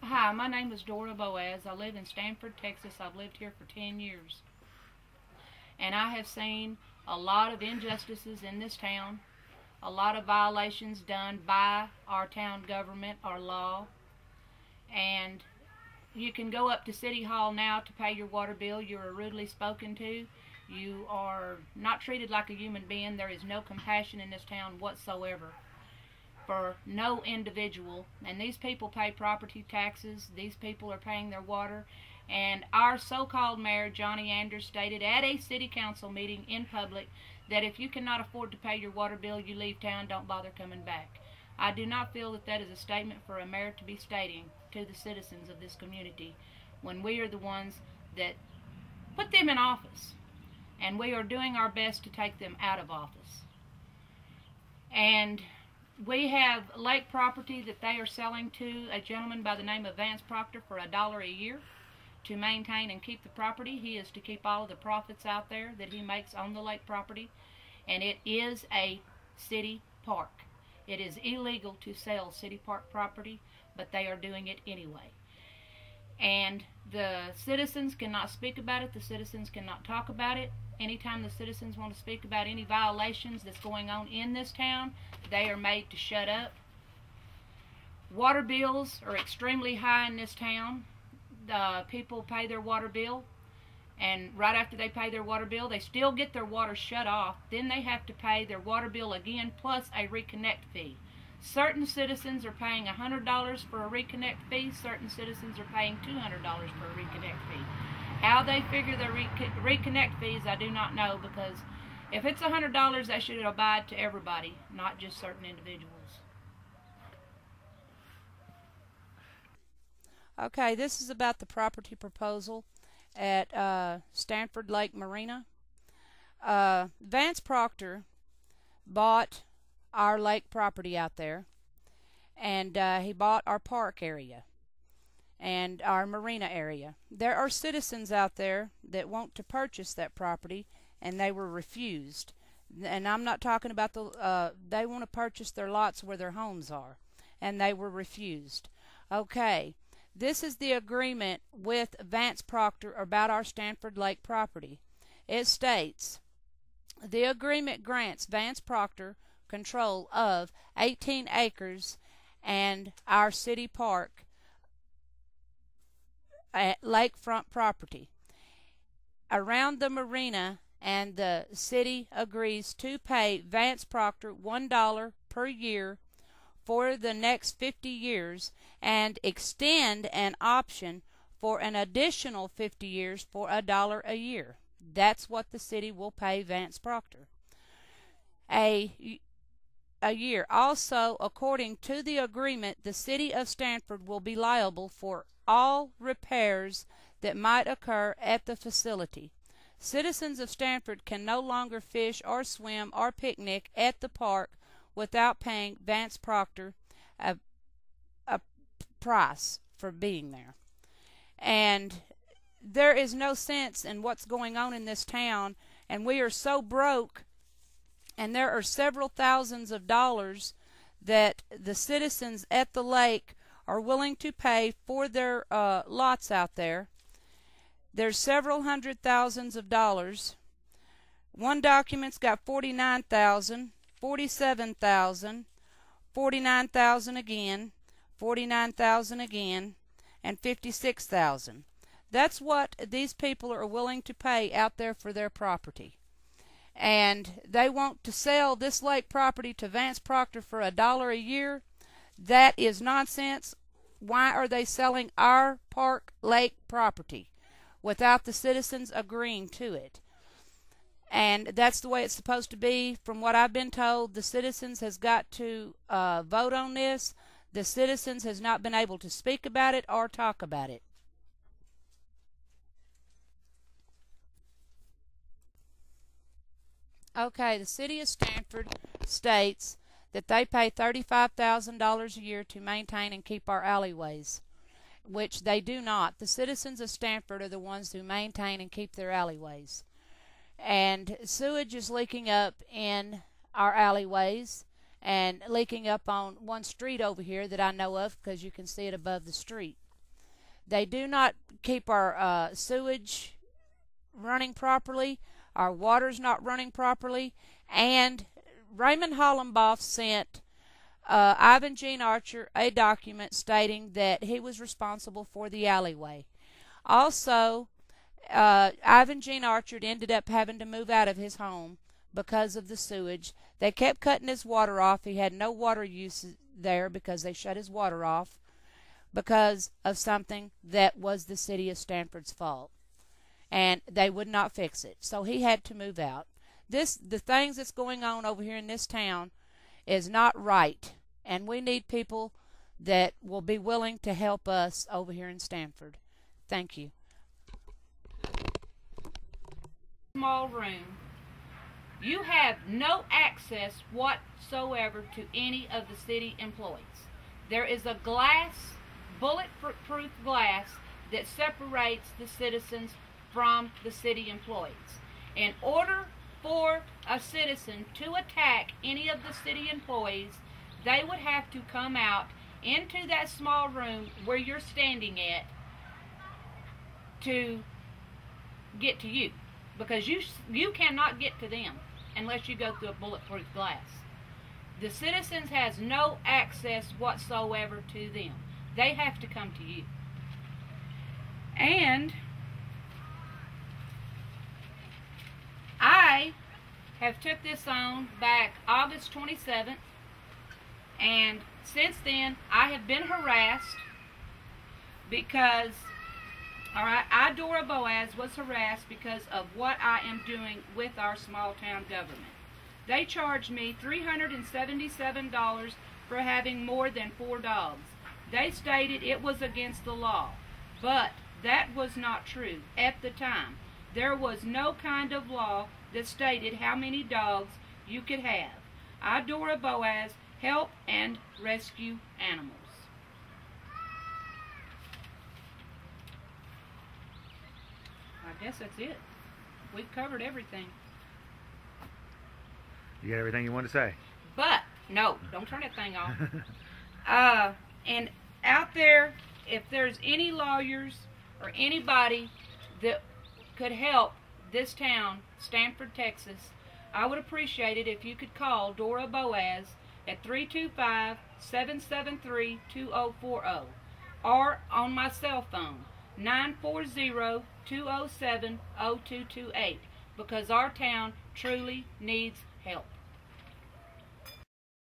Hi, my name is Dora Boaz. I live in Stamford, Texas. I've lived here for 10 years. And I have seen a lot of injustices in this town, a lot of violations done by our town government, our law. And you can go up to City Hall now to pay your water bill. You are rudely spoken to. You are not treated like a human being. There is no compassion in this town whatsoever for no individual. And these people pay property taxes. These people are paying their water. And our so-called mayor, Johnny Anders, stated at a city council meeting in public that if you cannot afford to pay your water bill, you leave town, don't bother coming back. I do not feel that that is a statement for a mayor to be stating to the citizens of this community when we are the ones that put them in office, and we are doing our best to take them out of office. And we have lake property that they are selling to a gentleman by the name of Vance Proctor for $1 a year to maintain and keep the property. He is to keep all of the profits out there that he makes on the lake property, and it is a city park. It is illegal to sell city park property, but they are doing it anyway. And the citizens cannot speak about it. The citizens cannot talk about it. Anytime the citizens want to speak about any violations that's going on in this town, they are made to shut up. Water bills are extremely high in this town. People pay their water bill, and right after they pay their water bill, they still get their water shut off. Then they have to pay their water bill again plus a reconnect fee. Certain citizens are paying $100 for a reconnect fee. Certain citizens are paying $200 for a reconnect fee. How they figure their reconnect fees, I do not know, because if it's $100, they should abide to everybody, not just certain individuals. Okay, this is about the property proposal at Stamford Lake Marina. Vance Proctor bought our lake property out there, and he bought our park area and our marina area. There are citizens out there that want to purchase that property, and they were refused. And I'm not talking about they want to purchase their lots where their homes are, and they were refused. Okay. This is the agreement with Vance Proctor about our Stamford Lake property. It states, the agreement grants Vance Proctor control of 18 acres and our city park at lakefront property around the marina, and the city agrees to pay Vance Proctor $1 per year for the next 50 years and extend an option for an additional 50 years for $1 a year. That's what the city will pay Vance Proctor a year. Also, according to the agreement, the city of Stamford will be liable for all repairs that might occur at the facility. Citizens of Stamford can no longer fish or swim or picnic at the park without paying Vance Proctor a price for being there. And there is no sense in what's going on in this town, and we are so broke, and there are several thousands of dollars that the citizens at the lake are willing to pay for their lots out there. There's several hundred thousands of dollars. One document's got $49,000, $47,000, $49,000 again, $49,000 again, and $56,000. That's what these people are willing to pay out there for their property. And they want to sell this lake property to Vance Proctor for $1 a year. That is nonsense. Why are they selling our park lake property without the citizens agreeing to it? And that's the way it's supposed to be. From what I've been told, the citizens has got to vote on this. The citizens has not been able to speak about it or talk about it. Okay, the city of Stamford states that they pay $35,000 a year to maintain and keep our alleyways, which they do not. The citizens of Stamford are the ones who maintain and keep their alleyways. And sewage is leaking up in our alleyways and leaking up on one street over here that I know of, because you can see it above the street. They do not keep our sewage running properly. Our water's not running properly. And Raymond Hollenboff sent Ivan Gene Archer a document stating that he was responsible for the alleyway. Also, Ivan Gene Archer ended up having to move out of his home because of the sewage. They kept cutting his water off. He had no water use there because they shut his water off because of something that was the city of Stamford's fault. And they would not fix it. So he had to move out. The things that's going on over here in this town is not right. And we need people that will be willing to help us over here in Stamford. Thank you. Small room. You have no access whatsoever to any of the city employees. There is a glass, bulletproof glass, that separates the citizens from the city employees. In order for a citizen to attack any of the city employees, they would have to come out into that small room where you're standing at to get to you, because you cannot get to them unless you go through a bulletproof glass. The citizens has no access whatsoever to them. They have to come to you. And I have took this on back August 27th, and since then I have been harassed because, alright, Dora Boaz was harassed because of what I am doing with our small town government. They charged me $377 for having more than 4 dogs. They stated it was against the law, but that was not true at the time. There was no kind of law that stated how many dogs you could have. Dora Boaz help and rescue animals. I guess that's it. We've covered everything. You got everything you want to say? But, no, don't turn that thing off. And out there, if there's any lawyers or anybody that could help this town, Stamford, Texas, I would appreciate it if you could call Dora Boaz at 325-773-2040 or on my cell phone, 940-207-0228, because our town truly needs help.